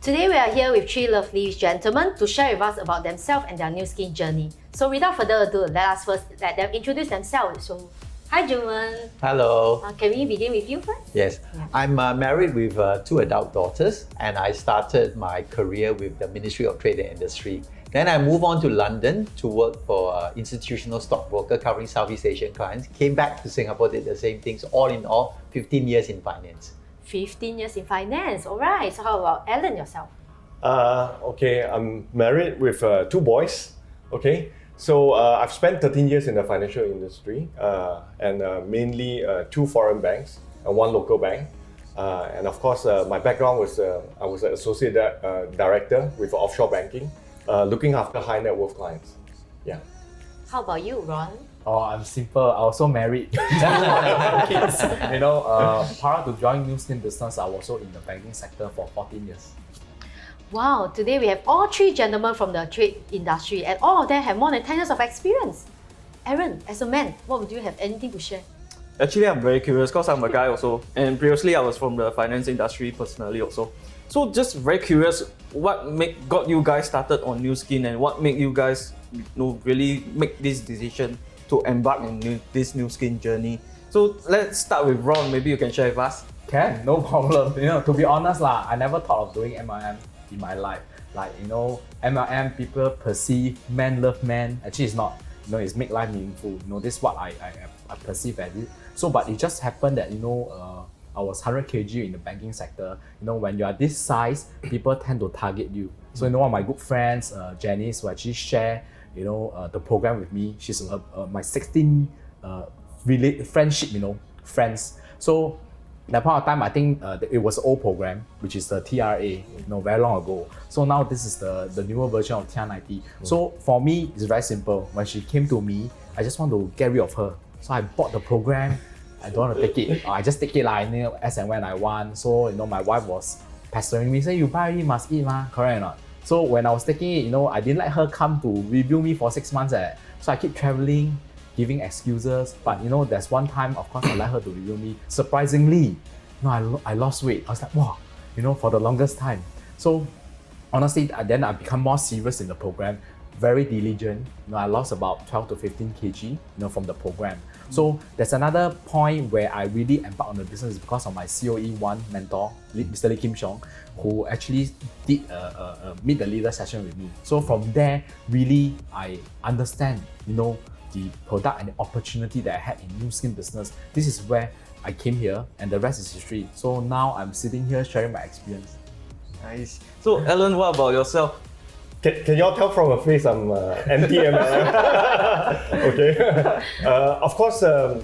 Today we are here with three lovely gentlemen to share with us about themselves and their Nu Skin journey. So without further ado, let us first let them introduce themselves. So, hi Juman. Hello. Can we begin with you first? Yes, I'm married with two adult daughters, and I started my career with the Ministry of Trade and Industry. Then I moved on to London to work for an institutional stockbroker covering Southeast Asian clients. Came back to Singapore, did the same things. All in all, 15 years in finance. 15 years in finance. Alright, so how about Alan yourself? Okay, I'm married with two boys. Okay, so I've spent 13 years in the financial industry and mainly two foreign banks and one local bank. And of course, my background was I was an associate director with offshore banking, looking after high net worth clients. Yeah. How about you, Ron? Oh, I'm simple. I also married. Kids. Prior to joining Nu Skin business, I was also in the banking sector for 14 years. Wow, today we have all three gentlemen from the trade industry and all of them have more than 10 years of experience. Aaron, as a man, what would you have anything to share? Actually, I'm very curious because I'm a guy also, and previously I was from the finance industry personally also. So just very curious, what got you guys started on Nu Skin and what made you guys really make this decision to embark on this Nu Skin journey? So let's start with Ron. Maybe you can share with us. Can, no problem. To be honest I never thought of doing MLM in my life. MLM, people perceive man love man. Actually, it's not. It's make life meaningful. This is what I perceive as it. So, but it just happened that I was 100 kg in the banking sector. When you are this size, people tend to target you. So one of my good friends, Janice, who actually share the program with me. She's my 16 friendship, friends. So that point of time, I think it was an old program, which is the TRA, very long ago. So now this is the newer version of TR90. So for me, it's very simple. When she came to me, I just want to get rid of her. So I bought the program. I don't want to take it. I just take it as and when I want. So my wife was pestering me, say you buy it, you must eat, correct or not? So when I was taking it, I didn't let her come to review me for 6 months. So I keep traveling, giving excuses. But there's one time, of course, I let her to review me. Surprisingly, I lost weight. I was like, wow, for the longest time. So honestly, then I become more serious in the program, very diligent. I lost about 12 to 15 kg, from the program. So there's another point where I really embarked on the business because of my COE1 mentor, Mr. Lee Kim Xiong, who actually did a meet the leader session with me. So from there, really, I understand, the product and the opportunity that I had in Nu Skin business. This is where I came here, and the rest is history. So now I'm sitting here sharing my experience. Nice. So Alan, what about yourself? Can y'all tell from her face I'm anti-MLM? Okay. Of course, no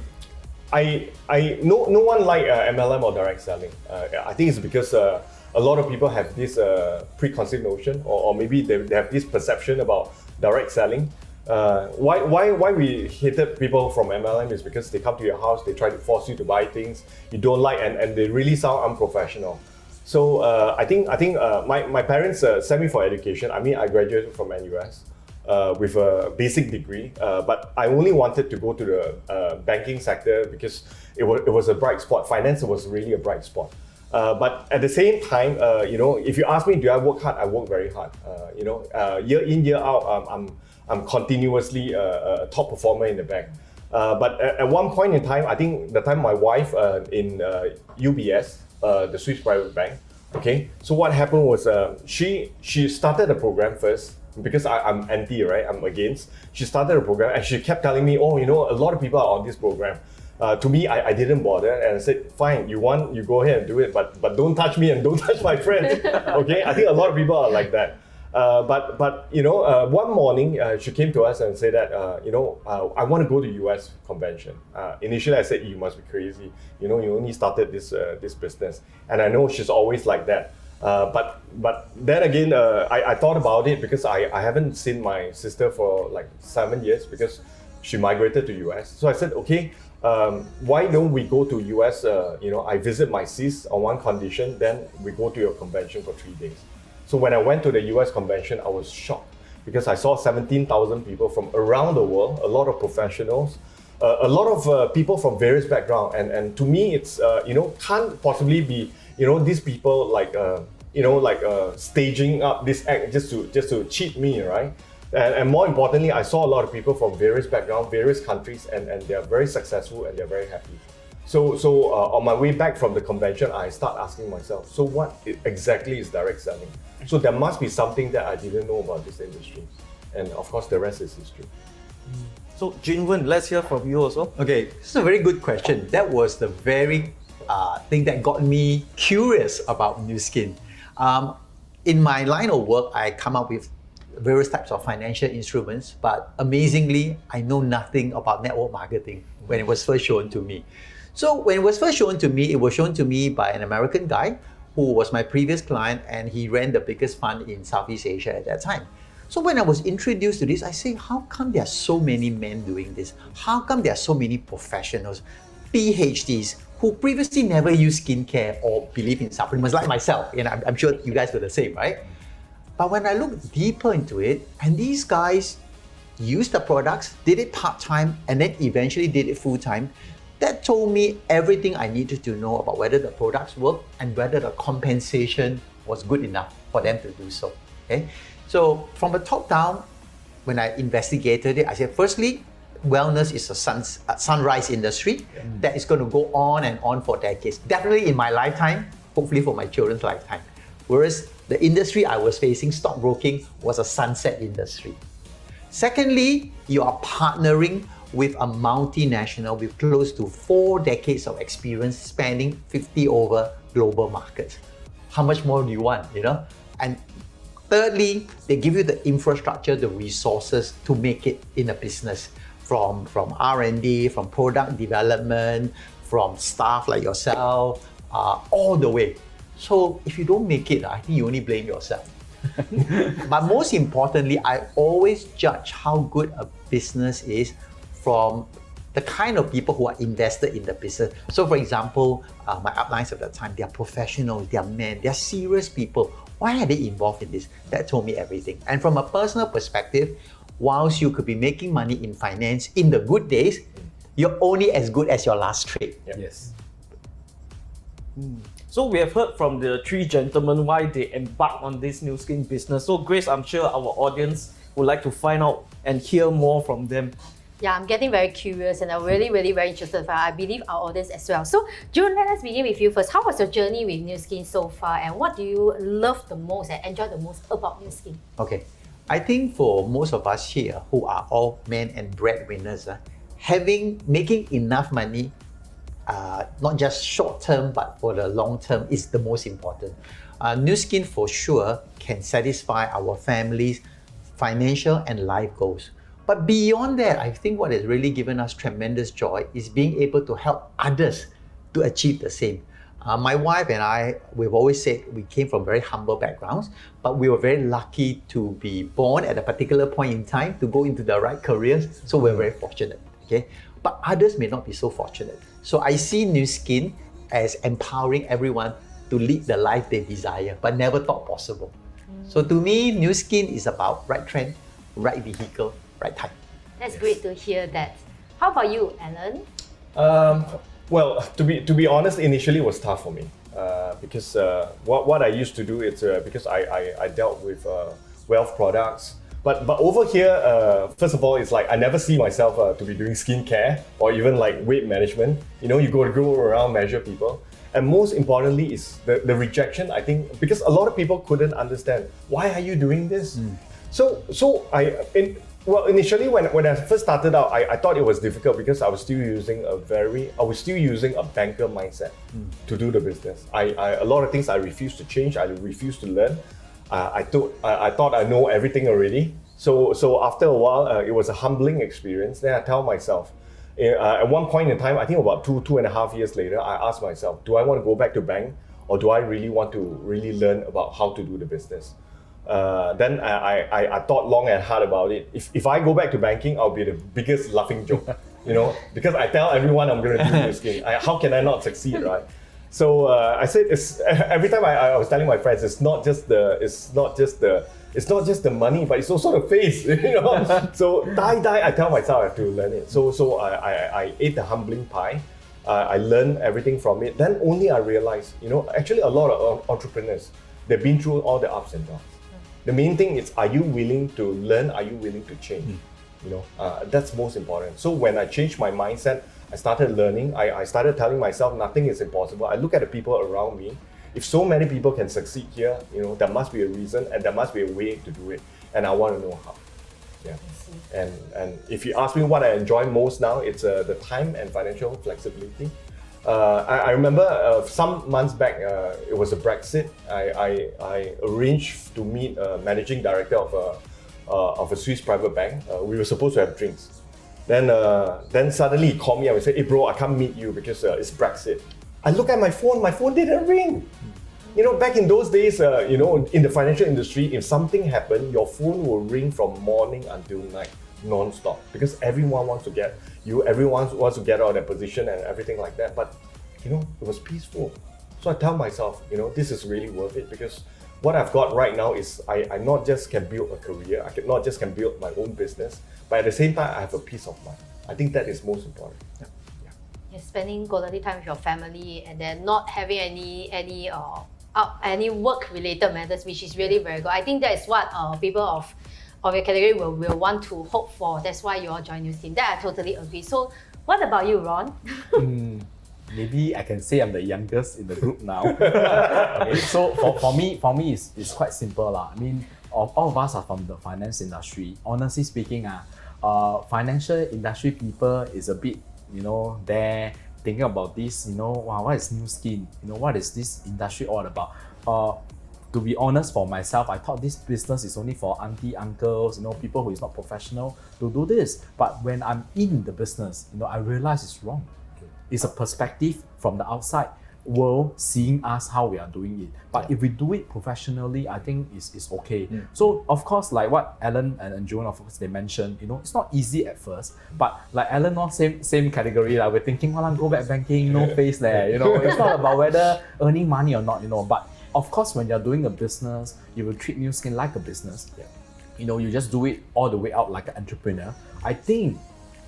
one like MLM or direct selling. I think it's because a lot of people have this preconceived notion, or maybe they have this perception about direct selling. Why we hated people from MLM is because they come to your house, they try to force you to buy things you don't like, and they really sound unprofessional. So I think my parents sent me for education. I mean, I graduated from NUS with a basic degree, but I only wanted to go to the banking sector because it was a bright spot. Finance was really a bright spot. But at the same time, if you ask me, do I work hard? I work very hard. Year in, year out, I'm continuously a top performer in the bank. But at one point in time, I think the time my wife in UBS, the Swiss private bank. Okay, so what happened was she started the program first because I'm anti, right? I'm against. She started the program and she kept telling me, a lot of people are on this program. To me, I didn't bother, and I said, fine, you go ahead and do it, but don't touch me and don't touch my friends. Okay, I think a lot of people are like that. One morning she came to us and said that I want to go to US convention. Initially I said, you must be crazy. You only started this business, and I know she's always like that. But then again, I thought about it because I haven't seen my sister for like 7 years because she migrated to US. So I said, okay, why don't we go to US? I visit my sis on one condition, then we go to your convention for 3 days. So when I went to the US convention, I was shocked because I saw 17,000 people from around the world, a lot of professionals, a lot of people from various backgrounds. And to me, it's, can't possibly be, these people like staging up this act just to cheat me, right? And more importantly, I saw a lot of people from various backgrounds, various countries, and they're very successful and they're very happy. So on my way back from the convention, I start asking myself, so what exactly is direct selling? So there must be something that I didn't know about this industry. And of course, the rest is history. So Jinwen, let's hear from you also. Okay, this is a very good question. That was the very thing that got me curious about Nu Skin. In my line of work, I come up with various types of financial instruments, but amazingly, I know nothing about network marketing when it was first shown to me. So when it was first shown to me, it was shown to me by an American guy who was my previous client, and he ran the biggest fund in Southeast Asia at that time. So when I was introduced to this, I say, how come there are so many men doing this? How come there are so many professionals, PhDs, who previously never used skincare or believe in supplements like myself? And I'm sure you guys were the same, right? But when I looked deeper into it, and these guys used the products, did it part-time, and then eventually did it full-time, that told me everything I needed to know about whether the products work and whether the compensation was good enough for them to do so. Okay? So from the top down, when I investigated it, I said, firstly, wellness is a sunrise industry that is going to go on and on for decades. Definitely in my lifetime, hopefully for my children's lifetime. Whereas the industry I was facing, stockbroking, was a sunset industry. Secondly, you are partnering with a multinational with close to 4 decades of experience spanning 50 over global markets. How much more do you want, And thirdly, they give you the infrastructure, the resources to make it in a business, from R&D, from product development, from staff like yourself, all the way. So if you don't make it, I think you only blame yourself. But most importantly, I always judge how good a business is from the kind of people who are invested in the business. So for example, my uplines at that time, they are professionals, they are men, they are serious people. Why are they involved in this? That told me everything. And from a personal perspective, whilst you could be making money in finance in the good days, you're only as good as your last trade. Yes. So we have heard from the 3 gentlemen why they embarked on this Nu Skin business. So Grace, I'm sure our audience would like to find out and hear more from them. Yeah, I'm getting very curious and I'm really very interested. I believe our audience as well. So June, let us begin with you first. How was your journey with Nu Skin so far, and what do you love the most and enjoy the most about Nu Skin? Okay, I think for most of us here who are all men and breadwinners, making enough money, not just short term but for the long term, is the most important. Nu Skin for sure can satisfy our families' financial and life goals. But beyond that, I think what has really given us tremendous joy is being able to help others to achieve the same. My wife and I, we've always said we came from very humble backgrounds, but we were very lucky to be born at a particular point in time to go into the right careers, so we're very fortunate. Okay, but others may not be so fortunate. So I see Nu Skin as empowering everyone to lead the life they desire, but never thought possible. So to me, Nu Skin is about right trend, right vehicle, right time. That's great to hear that. How about you, Alan? Well, to be honest, initially it was tough for me because what I used to do is because I dealt with wealth products. But over here, first of all, it's like I never see myself to be doing skincare or even like weight management. You go around, measure people. And most importantly is the rejection, I think, because a lot of people couldn't understand, why are you doing this? So initially when I first started out, I thought it was difficult because I was still using a banker mindset to do the business. A lot of things I refused to change, I refused to learn. I thought I know everything already. So after a while, it was a humbling experience. Then I tell myself, at one point in time, I think about 2.5 years later, I asked myself, do I want to go back to bank, or do I really want to really learn about how to do the business? Then I thought long and hard about it. If I go back to banking, I'll be the biggest laughing joke, because I tell everyone I'm going to do this thing. How can I not succeed, right? So I said, every time I was telling my friends, it's not just the money, but it's also the face, So I tell myself I have to learn it. So I ate the humbling pie. I learned everything from it. Then only I realized, actually a lot of entrepreneurs, They've been through all the ups and downs. The main thing is, are you willing to learn? Are you willing to change? You know, that's most important. So when I changed my mindset, I started learning. I started telling myself nothing is impossible. I look at the people around me. If so many people can succeed here, you know, there must be a reason and there must be a way to do it. And I want to know how. Yeah. And if you ask me what I enjoy most now, it's the time and financial flexibility. I remember some months back, it was a Brexit. I arranged to meet a managing director of a Swiss private bank. We were supposed to have drinks. Then suddenly he called me and he said, "Hey bro, I can't meet you because it's Brexit." I look at my phone didn't ring. You know, back in those days, you know, in the financial industry, if something happened, your phone will ring from morning until night, non-stop, because everyone wants to get you, everyone wants to get out of their position and everything like that. But, you know, it was peaceful. So I tell myself, you know, this is really worth it, because what I've got right now is I not just can build a career, I not just can build my own business, but at the same time, I have a peace of mind. I think that is most important. Yeah. You're spending quality time with your family and then not having any work-related matters, which is really very good. I think that is what people of your category will want to hope for. That's why you all join Nu Skin. That I totally agree. So, what about you, Ron? Maybe I can say I'm the youngest in the group now. Okay, so for me, it's quite simple lah. I mean, all of us are from the finance industry. Honestly speaking, financial industry people is a bit, you know, there thinking about this, you know, wow, what is Nu Skin? You know, what is this industry all about? To be honest, for myself, I thought this business is only for auntie, uncles, you know, people who is not professional to do this. But when I'm in the business, you know, I realize it's wrong. It's a perspective from the outside world seeing us how we are doing it. But if we do it professionally, I think it's okay. So of course, like what Alan and Joan, of course, they mentioned, you know, it's not easy at first. But like Alan, not same category. Like we're thinking, well, go back banking, no face there. You know, it's not about whether earning money or not. You know, but of course, when you're doing a business, you will treat Nu Skin like a business. You know, you just do it all the way out like an entrepreneur. I think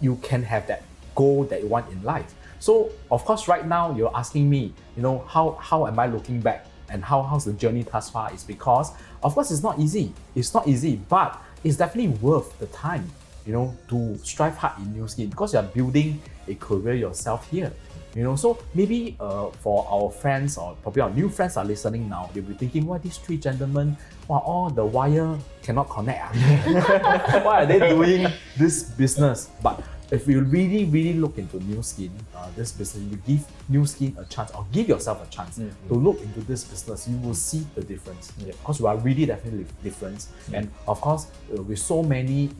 you can have that goal that you want in life. So of course, right now you're asking me, you know, how am I looking back and how's the journey thus far? Is because of course it's not easy. It's not easy, but it's definitely worth the time, you know, to strive hard in Nu Skin, because you're building a career yourself here. You know, so maybe for our friends or probably our new friends are listening now, they'll be thinking, why these three gentlemen, all the wire cannot connect. Why are they doing this business? But if you really look into Nu Skin, this business, you give Nu Skin a chance, or give yourself a chance to look into this business, you will see the difference. Because we are really definitely different. And of course, with so many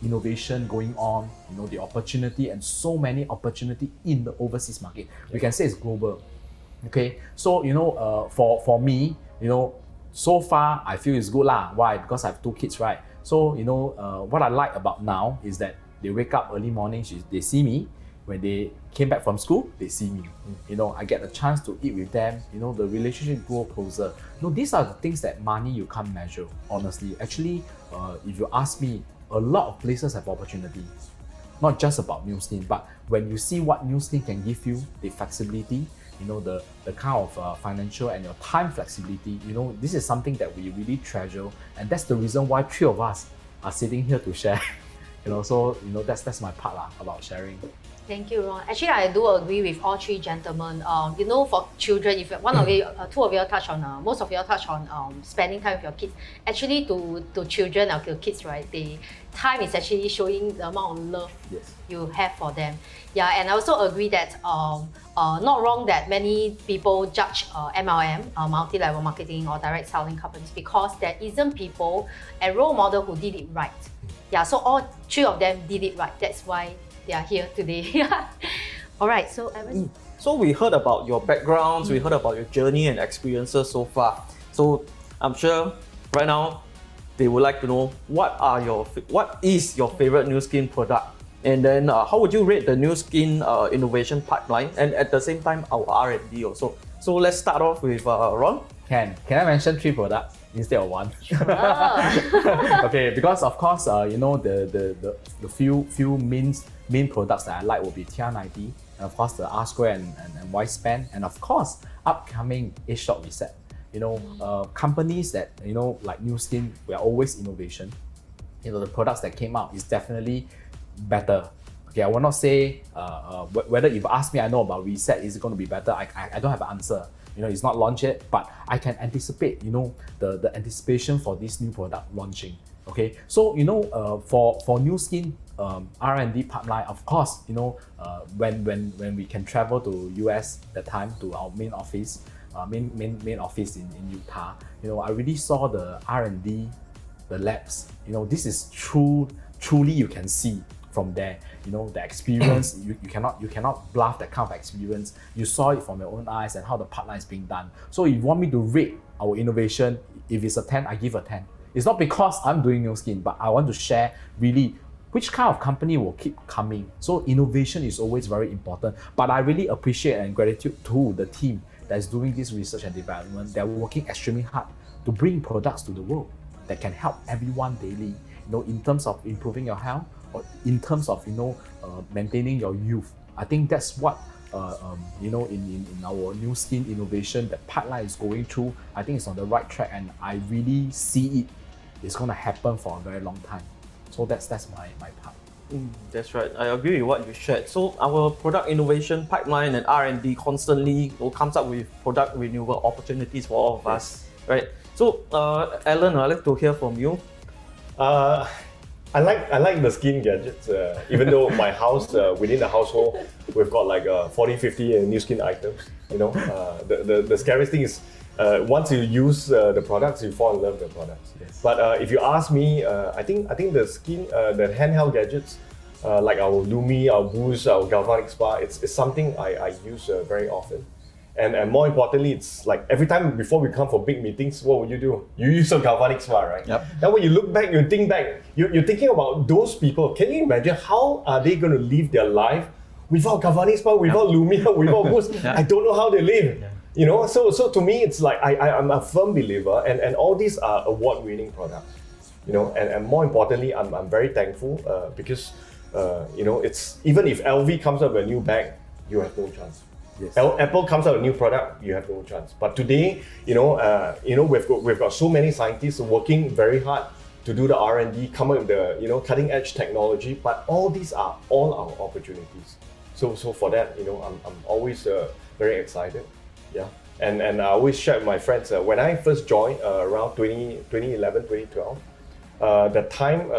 innovation going on, you know, the opportunity and so many opportunity in the overseas market, we can say it's global. Okay, so you know, for me, you know, so far I feel it's good lah. Why? Because I have 2 kids, right? So you know, what I like about now is that they wake up early mornings, they see me. When they came back from school, they see me. You know, I get a chance to eat with them. You know, the relationship grow closer. You know, these are the things that money you can't measure, honestly. Actually, if you ask me, a lot of places have opportunity. Not just about Nu Skin, but when you see what Nu Skin can give you, the flexibility, you know, the kind of financial and your time flexibility, you know, this is something that we really treasure. And that's the reason why 3 of us are sitting here to share. You know, so you know, that's my part about sharing. Thank you, Ron. Actually, I do agree with all 3 gentlemen. You know, for children, if one of you, 2 of you touch on, most of you touch on spending time with your kids. Actually, to children or to kids, right? The time is actually showing the amount of love you have for them. Yeah, and I also agree that not wrong that many people judge MLM, multi-level marketing or direct selling companies, because there isn't people and role model who did it right. Yeah, so all 3 of them did it right. That's why they are here today. All right, so Evan. So we heard about your backgrounds, we heard about your journey and experiences so far. So I'm sure right now they would like to know what is your favorite Nu Skin product, and then how would you rate the Nu Skin innovation pipeline, and at the same time our R&D also. So let's start off with Ron. Can I mention 3 products instead of 1? Okay, because of course, you know, the few main products that I like will be TR90, and of course the R Square and Y Span, and of course upcoming H-Shock Reset. companies that, like Nu Skin, we are always innovation. The products that came out is definitely better. Okay, I will not say whether if you ask me, I know about Reset, is it going to be better? I don't have an answer. It's not launched yet, but I can anticipate, the anticipation for this new product launching. Okay, so for Nu Skin R&D pipeline, of course, when we can travel to US that time to our main office, main office in Utah, I really saw the R&D, the labs. This is truly you can see from there. The experience, you cannot bluff that kind of experience. You saw it from your own eyes and how the pipeline is being done. So if you want me to rate our innovation, if it's a 10, I give a 10. It's not because I'm doing Nu Skin, but I want to share really which kind of company will keep coming. So innovation is always very important. But I really appreciate and gratitude to the team that is doing this research and development. They're working extremely hard to bring products to the world that can help everyone daily, in terms of improving your health or in terms of, maintaining your youth. I think that's what, in our Nu Skin innovation, the pipeline is going through. I think it's on the right track, and I really see it. It's going to happen for a very long time. So that's my part. That's right. I agree with what you shared. So our product innovation pipeline and R&D constantly comes up with product renewal opportunities for all of us, right? So Alan, I'd like to hear from you. I like the skin gadgets. Even though my house, within the household, we've got like 40, 50 Nu Skin items. The scariest thing is once you use the products, you fall in love with the products. Yes. But if you ask me, I think the skin, the handheld gadgets, like our Lumi, our Boost, our Galvanic Spa, it's something I use very often. And more importantly, it's like every time before we come for big meetings, what would you do? You use a Galvanic Spa, right? Yep. Then when you look back, you think back, you're thinking about those people. Can you imagine how are they going to live their life without Galvanic Spa, without Lumia, without Boost? I don't know how they live. So to me, it's like I'm a firm believer, and all these are award-winning products. And more importantly, I'm very thankful because it's even if LV comes up with a new bag, you have no chance. Yes. Apple comes out with a new product, you have no chance. But today, we've got so many scientists working very hard to do the R&D, come up with the cutting edge technology. But all these are all our opportunities. So for that, I'm always very excited. Yeah, and I always share with my friends when I first joined around 2011, 2012. The time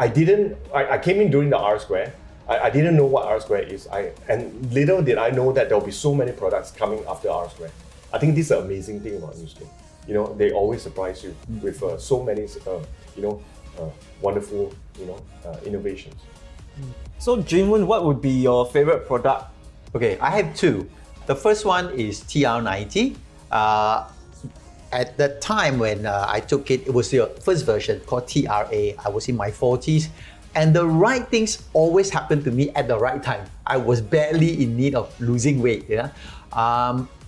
I came in during the R Square. I didn't know what R Square is. And little did I know that there'll be so many products coming after R Square. I think this is an amazing thing about Nu Skin. They always surprise you with so many wonderful innovations. So Jinwon, what would be your favorite product? Okay, I have two. The first one is TR90. At the time when I took it, it was the first version called TRA. I was in my 40s. And the right things always happened to me at the right time. I was badly in need of losing weight.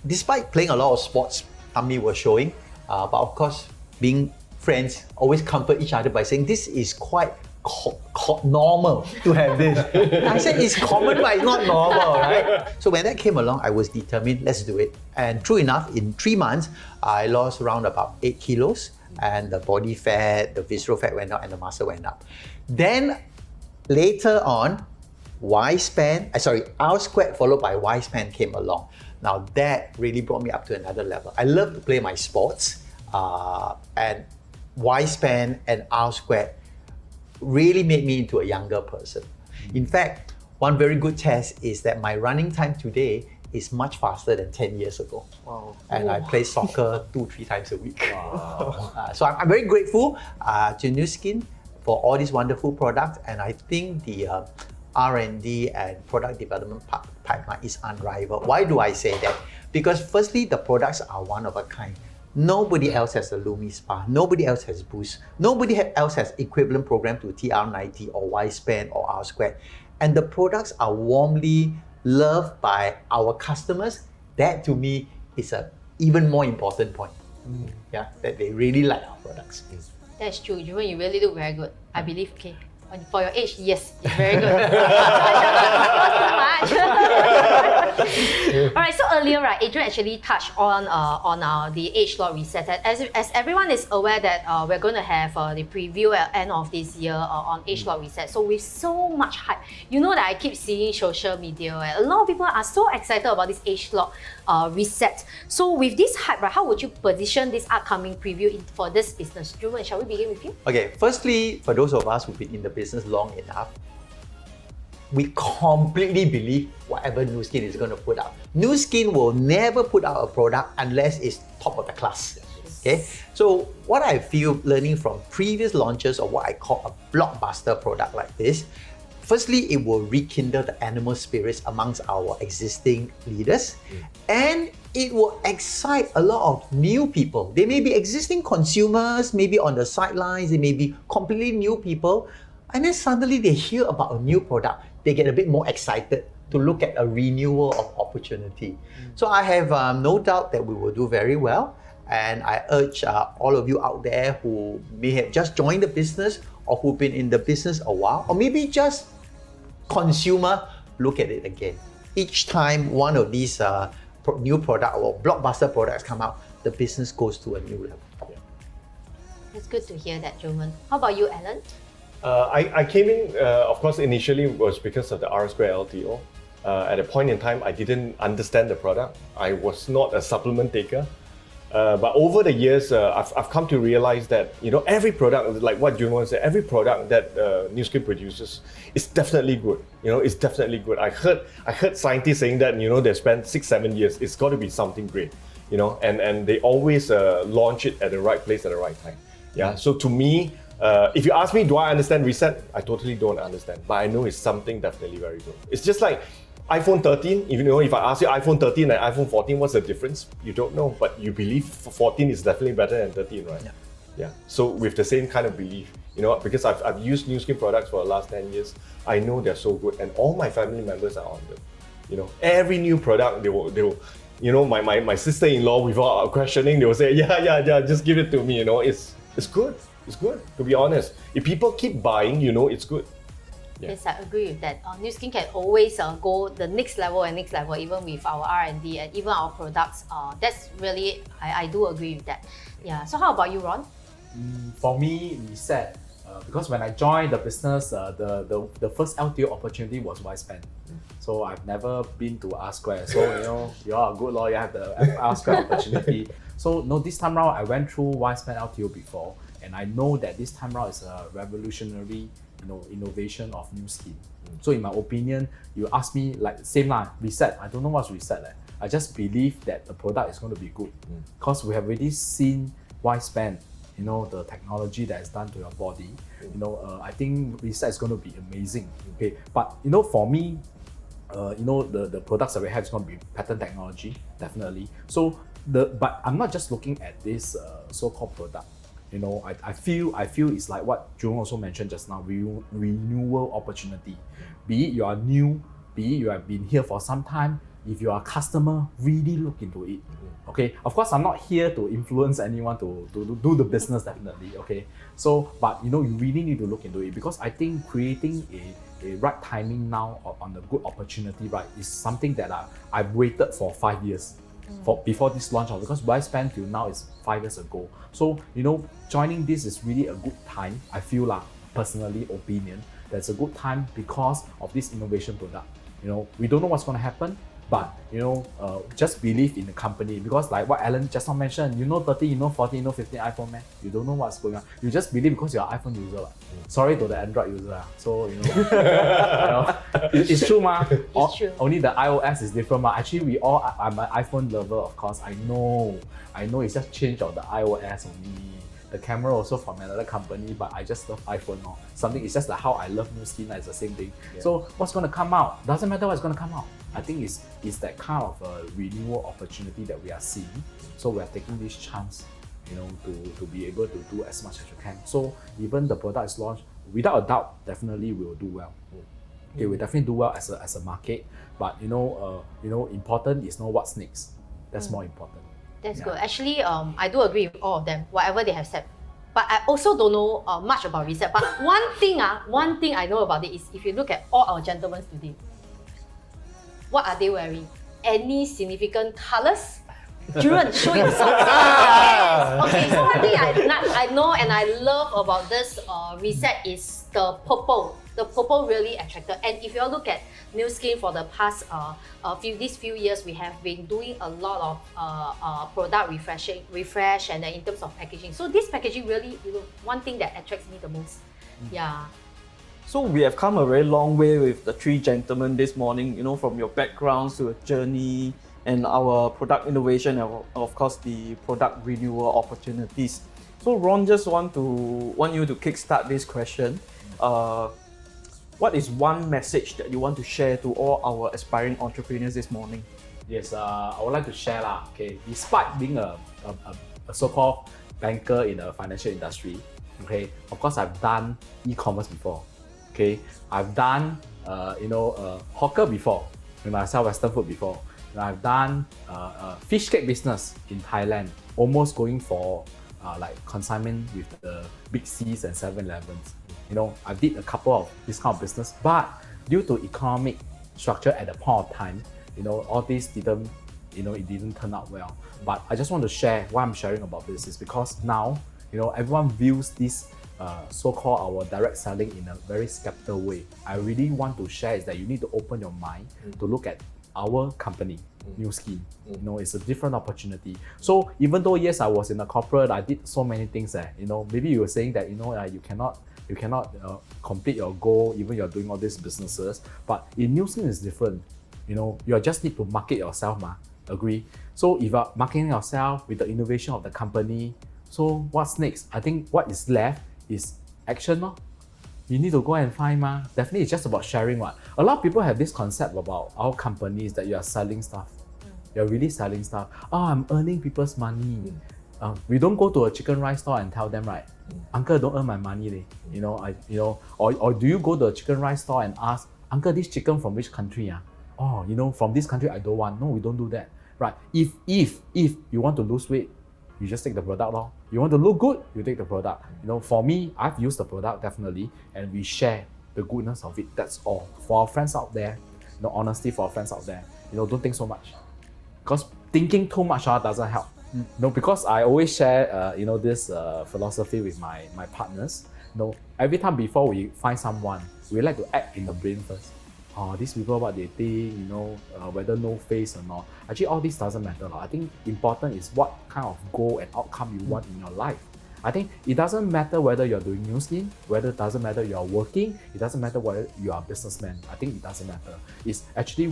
Despite playing a lot of sports, tummy was showing. But of course, being friends, always comfort each other by saying, this is quite normal to have this. I said it's common, but it's not normal, right? So when that came along, I was determined, let's do it. And true enough, in 3 months, I lost around about 8 kilos. And the body fat, the visceral fat went up, and the muscle went up. Then later on, R Squared followed by Y Span came along. Now that really brought me up to another level. I love to play my sports, and Y Span and R Squared really made me into a younger person. In fact, one very good test is that my running time today is much faster than 10 years ago. Wow. And I play soccer 2-3 times a week. Wow. So I'm very grateful to Nu Skin for all these wonderful products, and I think the R&D and product development pipeline is unrivaled. Why do I say that? Because firstly, the products are one of a kind. Nobody else has a Lumi Spa. Nobody else has Boost. Nobody else has equivalent program to TR90 or Y Span or R Squared. And the products are warmly loved by our customers. That to me is an even more important point. Yeah, that they really like our products. That's true. You really look very good. I believe, okay. For your age, yes, you're very good. Thank you so much. Alright, so earlier, right, Adrian actually touched on the age law reset. As everyone is aware that we're going to have the preview at end of this year on age law reset. So with so much hype, you know that I keep seeing social media, a lot of people are so excited about this age law reset. So with this hype, right, how would you position this upcoming preview for this business? Drew, shall we begin with you? Okay, firstly, for those of us who've been in the business long enough, we completely believe whatever Nu Skin is going to put out. Nu Skin will never put out a product unless it's top of the class. Okay, so what I feel learning from previous launches of what I call a blockbuster product like this, firstly, it will rekindle the animal spirits amongst our existing leaders, and it will excite a lot of new people. They may be existing consumers, maybe on the sidelines, they may be completely new people, and then suddenly they hear about a new product. They get a bit more excited to look at a renewal of opportunity. So I have no doubt that we will do very well. And I urge all of you out there who may have just joined the business or who've been in the business a while, or maybe just consumer, look at it again. Each time one of these new product or blockbuster products come out, the business goes to a new level. It's good to hear that, Jovan. How about you, Alan? I came in, of course, initially was because of the R Square LTO. At a point in time, I didn't understand the product. I was not a supplement taker. But over the years, I've come to realize that, you know, every product, like what Junwon said, every product that Nu Skin produces is definitely good. You know, it's definitely good. I heard scientists saying that, you know, they spent 6-7 years. It's got to be something great, you know, and they always launch it at the right place at the right time. Yeah. So to me, if you ask me, do I understand reset? I totally don't understand, but I know it's something definitely very good. It's just like iPhone 13, if I ask you iPhone 13 and iPhone 14, what's the difference? You don't know, but you believe 14 is definitely better than 13, right? Yeah. So with the same kind of belief, you know, because I've used Nu Skin products for the last 10 years, I know they're so good, and all my family members are on them. You know, every new product, they will, you know, my sister-in-law, without questioning, they will say, yeah, just give it to me, you know, it's good. It's good, to be honest. If people keep buying, you know, it's good. Yeah. Yes, I agree with that. Nu Skin can always go the next level, even with our R&D and even our products. That's really, I do agree with that. Yeah. So how about you, Ron? For me, reset. Because when I joined the business, the first LTO opportunity was Y-Span. So I've never been to R Square. So you know, you are a good lawyer, you have the R Square opportunity. So no, this time round I went through Y-Span LTO before, and I know that this time round is a revolutionary, you know, innovation of Nu Skin. So in my opinion, you ask me like same lah, reset. I don't know what's reset. I just believe that the product is going to be good because we have already seen Y-Span, you know, the technology that is done to your body. You know, I think reset is going to be amazing. Okay, but you know, for me, you know, the products that we have is going to be pattern technology, definitely. So but I'm not just looking at this so-called product. You know, I feel it's like what Jung also mentioned just now, renewal opportunity. Be it you are new, be it you have been here for some time, if you are a customer, really look into it. Okay, of course I'm not here to influence anyone to do the business, definitely. Okay, so but you know, you really need to look into it, because I think creating a right timing now on the good opportunity, right, is something that I've waited for 5 years. Before this launch, because Y-Span till now is 5 years ago. So you know, joining this is really a good time. I feel like, personally, opinion, that's a good time because of this innovation product. You know, we don't know what's going to happen, but you know, just believe in the company, because like what Alan just now mentioned, you know 30, you know 40, you know 15 iPhone, man. You don't know what's going on. You just believe because you're an iPhone user. Sorry to the Android user. So you know, you know, it's true, ma. It's true. Only the iOS is different, ma. Actually, I'm an iPhone lover, of course. I know. It's just change of the iOS only. The camera also from another company, but I just love iPhone now. Something, it's just like how I love Nu Skin, it's the same thing. Yeah. So what's going to come out? Doesn't matter what's going to come out. I think it's that kind of a renewal opportunity that we are seeing. So we are taking this chance, you know, to be able to do as much as you can. So even the product is launched, without a doubt, definitely we will do well. Okay, we definitely do well as a market. But you know, important is know what's next. That's more important. That's good. Actually, I do agree with all of them, whatever they have said. But I also don't know much about reset. But one thing I know about it is, if you look at all our gentlemen today, what are they wearing? any significant colours? Juren, show yourself. Yes. Okay, so one thing I know and I love about this reset is the purple. The purple really attracted. And if you look at Nu Skin for the past these few years, we have been doing a lot of product refresh and in terms of packaging. So this packaging really, one thing that attracts me the most. Yeah. So we have come a very long way with the three gentlemen this morning, from your backgrounds to a journey and our product innovation and of course the product renewal opportunities. So Ron, just want you to kickstart this question. What is one message that you want to share to all our aspiring entrepreneurs this morning? Yes, I would like to share lah. Okay, despite being a so-called banker in the financial industry, okay, of course I've done e-commerce before. Okay, I've done hawker before. I sell Western food before. I've done fish cake business in Thailand, almost going for like consignment with the big C's and 7-Elevens. I did a couple of this kind of business, but due to economic structure at the point of time, all this didn't, it didn't turn out well. But I just want to share why I'm sharing about this is because now, everyone views this so-called our direct selling in a very skeptical way. I really want to share is that you need to open your mind to look at our company, Nu Skin. It's a different opportunity. So even though yes, I was in a corporate, I did so many things there. Maybe you were saying that you cannot complete your goal even you're doing all these businesses. But in Nu Skin is different. You just need to market yourself, agree? So if you're marketing yourself with the innovation of the company, so what's next? I think what is left is action. You need to go and find. Definitely it's just about sharing. A lot of people have this concept about our companies that you are selling stuff. You're really selling stuff. I'm earning people's money. We don't go to a chicken rice store and tell them, right, Uncle, don't earn my money. Or do you go to a chicken rice store and ask, Uncle, this chicken from which country? From this country I don't want. No, we don't do that. Right. If you want to lose weight, you just take the product. You want to look good, you take the product. For me, I've used the product definitely, and we share the goodness of it. That's all. For our friends out there, honestly, for our friends out there, don't think so much. Because thinking too much doesn't help. Because I always share, this philosophy with my partners. Every time before we find someone, we like to act in the brain first. These people, what they think, whether no face or not. Actually, all this doesn't matter. I think important is what kind of goal and outcome you want in your life. I think it doesn't matter whether you're doing Nu Skin, whether it doesn't matter you're working, it doesn't matter whether you are a businessman. I think it doesn't matter. It's actually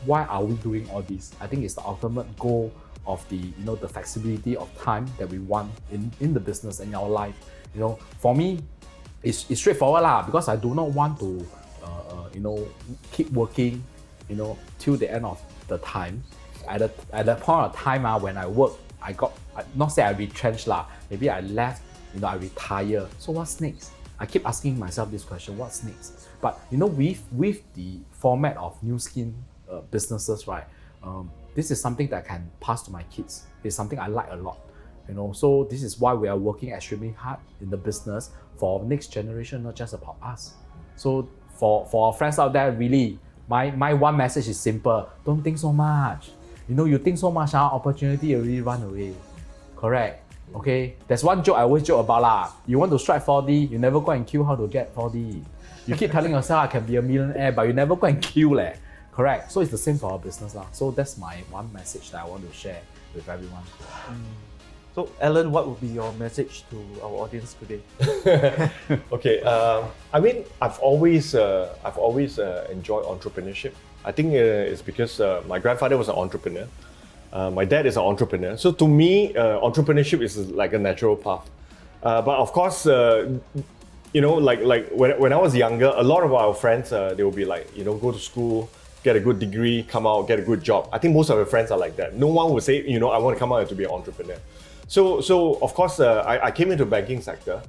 why are we doing all this? I think it's the ultimate goal of the the flexibility of time that we want in the business and in our life. For me, it's straightforward because I do not want to keep working, till the end of the time. At the point of time when I work, I got, not say I retrenched maybe I left, I retire. So what's next? I keep asking myself this question, what's next? But with the format of Nu Skin businesses, right? This is something that I can pass to my kids. It's something I like a lot. So this is why we are working extremely hard in the business for next generation, not just about us. So for our friends out there, really, my one message is simple. Don't think so much. You think so much, opportunity already run away. Correct? Okay? There's one joke I always joke about. You want to strike 4D, you never go and kill how to get 4D. You keep telling yourself I can be a millionaire, but you never go and kill. Correct? So it's the same for our business. So that's my one message that I want to share with everyone. So Alan, what would be your message to our audience today? Okay, I've always enjoyed entrepreneurship. I think it's because my grandfather was an entrepreneur. My dad is an entrepreneur. So to me, entrepreneurship is like a natural path. But of course, like when I was younger, a lot of our friends, they will be like, go to school, get a good degree, come out, get a good job. I think most of our friends are like that. No one would say, I want to come out to be an entrepreneur. So of course, I came into the banking sector.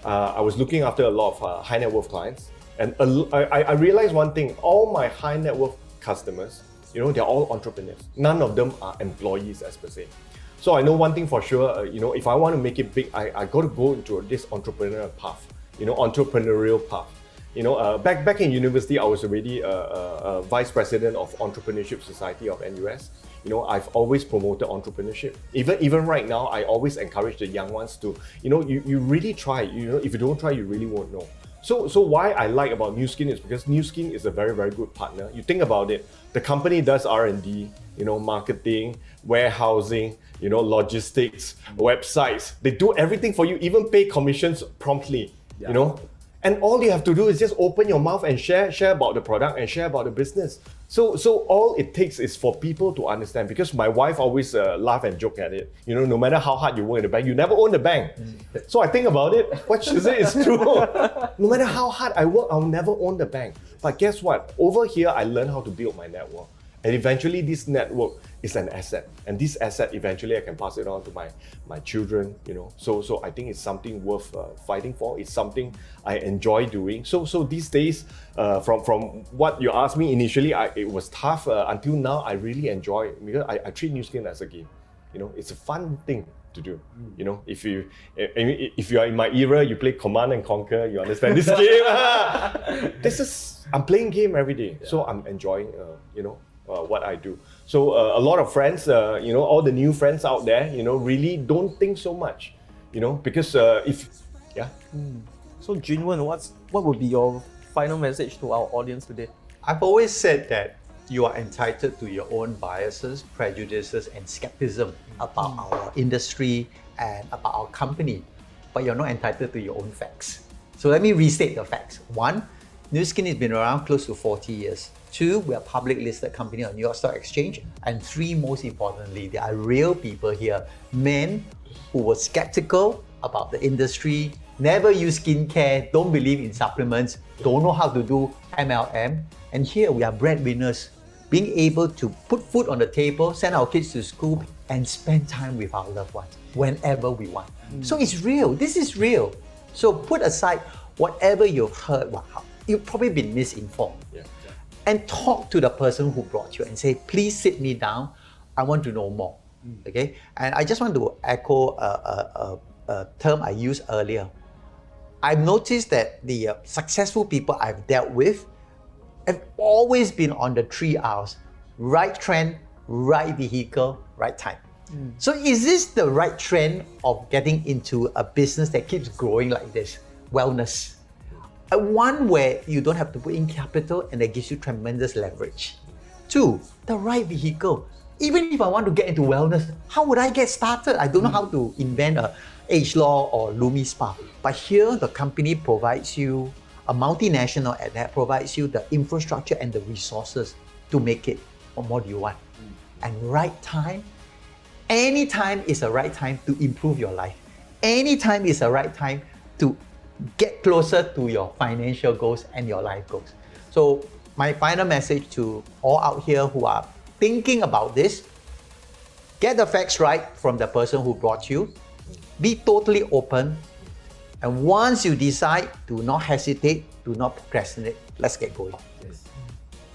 I was looking after a lot of high net worth clients. And I realized one thing, all my high net worth customers, they're all entrepreneurs. None of them are employees as per se. So I know one thing for sure, if I want to make it big, I got to go into this entrepreneurial path, entrepreneurial path. Back in university, I was already a vice president of Entrepreneurship Society of NUS. I've always promoted entrepreneurship. Even right now, I always encourage the young ones to, you really try. If you don't try, you really won't know. So why I like about Nu Skin is because Nu Skin is a very, very good partner. You think about it, the company does R&D, marketing, warehousing, logistics, websites. They do everything for you, even pay commissions promptly, And all you have to do is just open your mouth and share about the product and share about the business. So all it takes is for people to understand, because my wife always laugh and joke at it. No matter how hard you work in the bank, you never own the bank. So I think about it, what she said is true. No matter how hard I work, I'll never own the bank. But guess what? Over here, I learned how to build my network. And eventually this network is an asset. And this asset, eventually I can pass it on to my children, So I think it's something worth fighting for. It's something I enjoy doing. So these days, from what you asked me initially, it was tough. Until now, I really enjoy it because I treat Nu Skin as a game. It's a fun thing to do. If you are in my era, you play Command and Conquer, you understand this game. I'm playing game every day. So I'm enjoying, what I do. So a lot of friends, all the new friends out there, really don't think so much, because So Junwen, what would be your final message to our audience today? I've always said that you are entitled to your own biases, prejudices, and skepticism about our industry and about our company, but you're not entitled to your own facts. So let me restate the facts. 1, Nu Skin has been around close to 40 years. 2, we're a public listed company on New York Stock Exchange. And 3, most importantly, there are real people here, men who were skeptical about the industry, never use skincare, don't believe in supplements, don't know how to do MLM. And here we are breadwinners, being able to put food on the table, send our kids to school, and spend time with our loved ones whenever we want. So it's real. This is real. So put aside whatever you've heard, you've probably been misinformed. And talk to the person who brought you and say, please sit me down. I want to know more. Okay? And I just want to echo a term I used earlier. I've noticed that the successful people I've dealt with have always been on the 3 R's: right trend, right vehicle, right time. So is this the right trend of getting into a business that keeps growing like this? Wellness. One where you don't have to put in capital and that gives you tremendous leverage. 2, the right vehicle. Even if I want to get into wellness, how would I get started? I don't know how to invent a AgeLaw or Lumi Spa. But here, the company provides you, a multinational at that, provides you the infrastructure and the resources to make it. What more do you want? And right time, any time is the right time to improve your life. Any time is the right time to get closer to your financial goals and your life goals. So my final message to all out here who are thinking about this, get the facts right from the person who brought you, be totally open, and once you decide, do not hesitate, do not procrastinate, let's get going.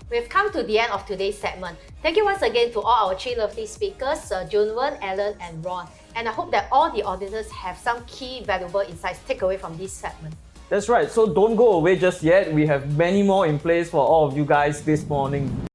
We've come to the end of today's segment. Thank you once again to all our 3 lovely speakers, Junwen, Alan, and Ron. And I hope that all the audiences have some key valuable insights take away from this segment. That's right, so don't go away just yet. We have many more in place for all of you guys this morning.